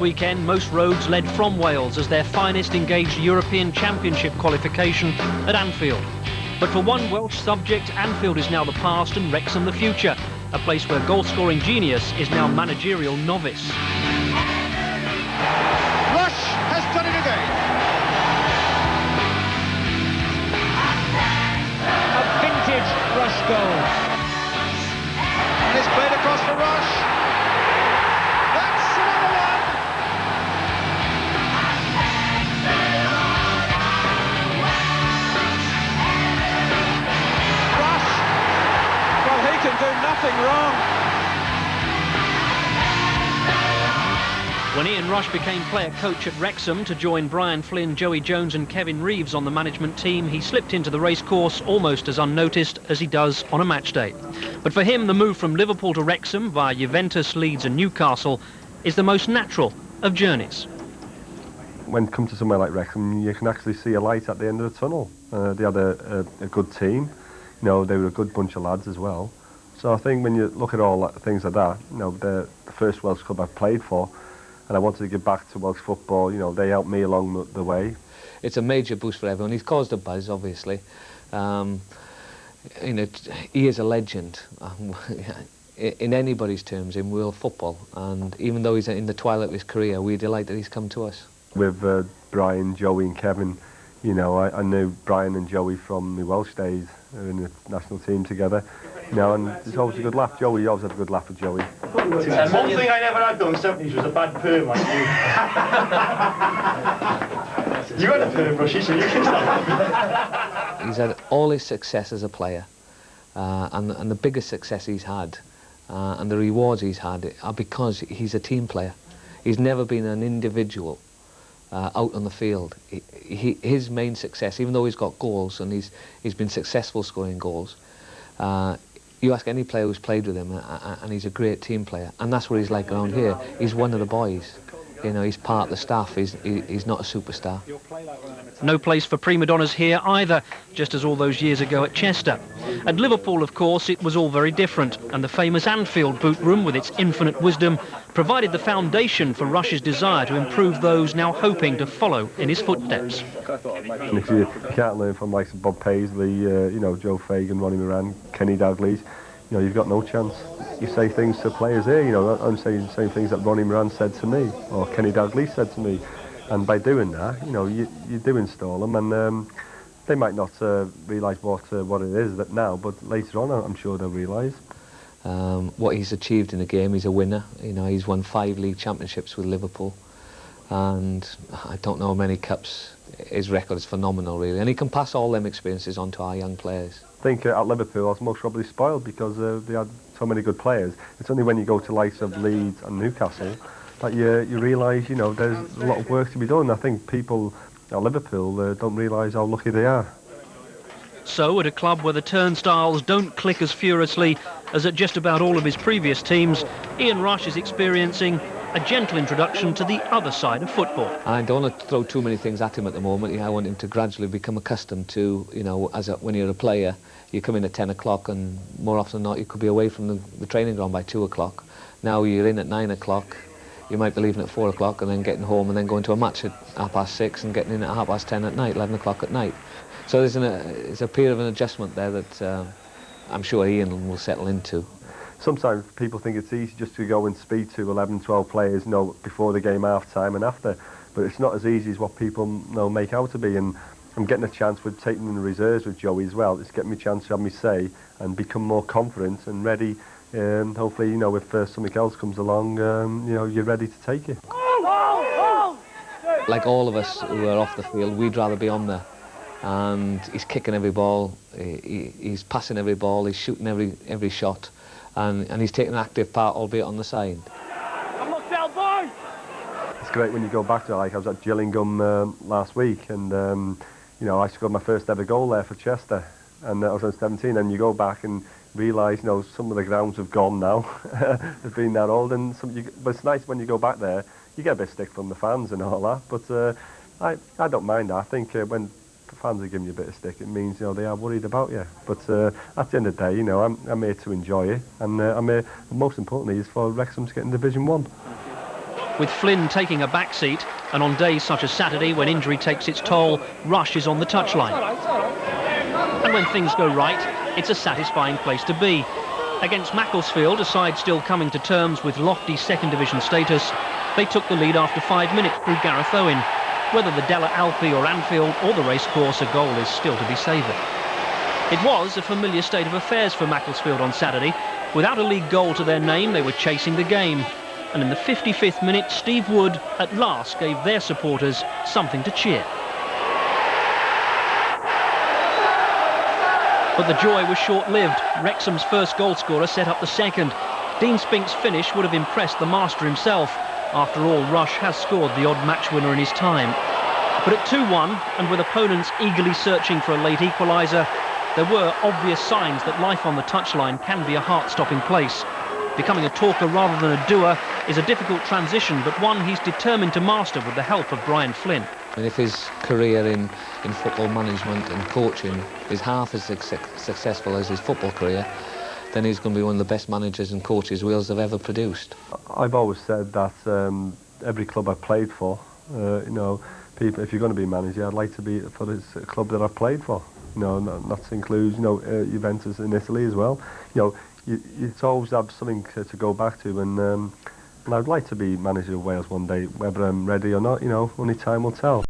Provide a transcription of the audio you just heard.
This weekend, most roads led from Wales as their finest engaged European Championship qualification at Anfield. But for one Welsh subject, Anfield is now the past and Wrexham the future, a place where goal-scoring genius is now managerial novice. Rush has done it again. A vintage Rush goal. And it's played across for Rush. That's another one. Rush, well, he can do nothing wrong. When Ian Rush became player-coach at Wrexham to join Brian Flynn, Joey Jones and Kevin Reeves on the management team, he slipped into the racecourse almost as unnoticed as he does on a match day. But for him, the move from Liverpool to Wrexham via Juventus, Leeds and Newcastle is the most natural of journeys. When you come to somewhere like Wrexham, you can actually see a light at the end of the tunnel. They had a good team, you know, they were a good bunch of lads as well. So I think when you look at all things like that, you know, the first Welsh club I've played for, and I wanted to give back to Welsh football. You know, they helped me along the way. It's a major boost for everyone. He's caused a buzz, obviously. You know, he is a legend in anybody's terms in world football. And even though he's in the twilight of his career, we're delighted he's come to us. With Brian, Joey, and Kevin, you know, I knew Brian and Joey from the Welsh days. They were in the national team together. You know, and there's always a good laugh. Joey, you always had a good laugh with Joey. One thing I never had done in the 70s was a bad perm like you. You had a perm, Rushy, so you can stop. He's had all his success as a player, and the biggest success he's had, and the rewards he's had are because he's a team player. He's never been an individual out on the field. His main success, even though he's got goals and he's been successful scoring goals, you ask any player who's played with him, and he's a great team player, and that's what he's like around here. He's one of the boys. You know, he's part of the staff. He's not a superstar. No place for prima donnas here either, just as all those years ago at Chester. At Liverpool, of course, it was all very different, and the famous Anfield boot room, with its infinite wisdom, provided the foundation for Rush's desire to improve those now hoping to follow in his footsteps. And if you can't learn from like Bob Paisley, you know, Joe Fagan, Ronnie Moran, Kenny Dalglish, you know, you've got no chance. You say things to players here, you know, I'm saying the same things that Ronnie Moran said to me, or Kenny Dalglish said to me. And by doing that, you know, you do install them, and they might not realise what it is that now, but later on I'm sure they'll realise. What he's achieved in the game, he's a winner. You know, he's won 5 league championships with Liverpool, and I don't know how many cups. His record is phenomenal, really, and he can pass all them experiences on to our young players. I think at Liverpool I was most probably spoiled because they had so many good players. It's only when you go to likes of Leeds and Newcastle that you realise, you know, there's a lot of work to be done. I think people at Liverpool don't realise how lucky they are. So, at a club where the turnstiles don't click as furiously as at just about all of his previous teams, Ian Rush is experiencing a gentle introduction to the other side of football. I don't want to throw too many things at him at the moment. I want him to gradually become accustomed to, you know, when you're a player, you come in at 10 o'clock and more often than not you could be away from the training ground by 2 o'clock. Now you're in at 9 o'clock, you might be leaving at 4 o'clock and then getting home and then going to a match at 6:30 and getting in at 10:30 at night, 11 o'clock at night. So there's a period of an adjustment there that I'm sure Ian will settle into. Sometimes people think it's easy just to go and speak to 11, 12 players, you know, before the game, half time and after, but it's not as easy as what people, you know, make out to be. And I'm getting a chance with taking in the reserves with Joey as well. It's getting me a chance to have me say and become more confident and ready. Hopefully, you know, if something else comes along, you know, you're ready to take it. Like all of us who are off the field, we'd rather be on there. And he's kicking every ball, he's passing every ball, he's shooting every shot. And he's taking an active part, albeit on the side. It's great when you go back to, like, I was at Gillingham last week, and you know, I scored my first ever goal there for Chester, and I was on 17, and you go back and realise, you know, some of the grounds have gone now. They've been that old, and but it's nice when you go back there, you get a bit of stick from the fans and all that, but I don't mind that. I think when the fans are giving you a bit of stick, it means, you know, they are worried about you. But at the end of the day, you know, I'm here to enjoy it, and I'm here, most importantly, is for Wrexham to get in Division 1. with Flynn taking a back seat, and on days such as Saturday, when injury takes its toll, Rush is on the touchline. And when things go right, it's a satisfying place to be. Against Macclesfield, a side still coming to terms with lofty second division status, they took the lead after 5 minutes through Gareth Owen. Whether the Della Alpi or Anfield or the racecourse, a goal is still to be savoured. It was a familiar state of affairs for Macclesfield on Saturday. Without a league goal to their name, they were chasing the game. And in the 55th minute, Steve Wood at last gave their supporters something to cheer. But the joy was short-lived. Wrexham's first goal scorer set up the second. Dean Spink's finish would have impressed the master himself. After all, Rush has scored the odd match winner in his time. But at 2-1, and with opponents eagerly searching for a late equaliser, there were obvious signs that life on the touchline can be a heart-stopping place. Becoming a talker rather than a doer is a difficult transition, but one he's determined to master with the help of Brian Flynn. And if his career in football management and coaching is half as successful as his football career, then he's going to be one of the best managers and coaches Wales have ever produced. I've always said that every club I've played for, you know, people, if you're going to be a manager, I'd like to be for this club that I've played for. You know, not to include, you know, Juventus in Italy as well. You know, you always have something to go back to, and I'd like to be manager of Wales one day, whether I'm ready or not. You know, only time will tell.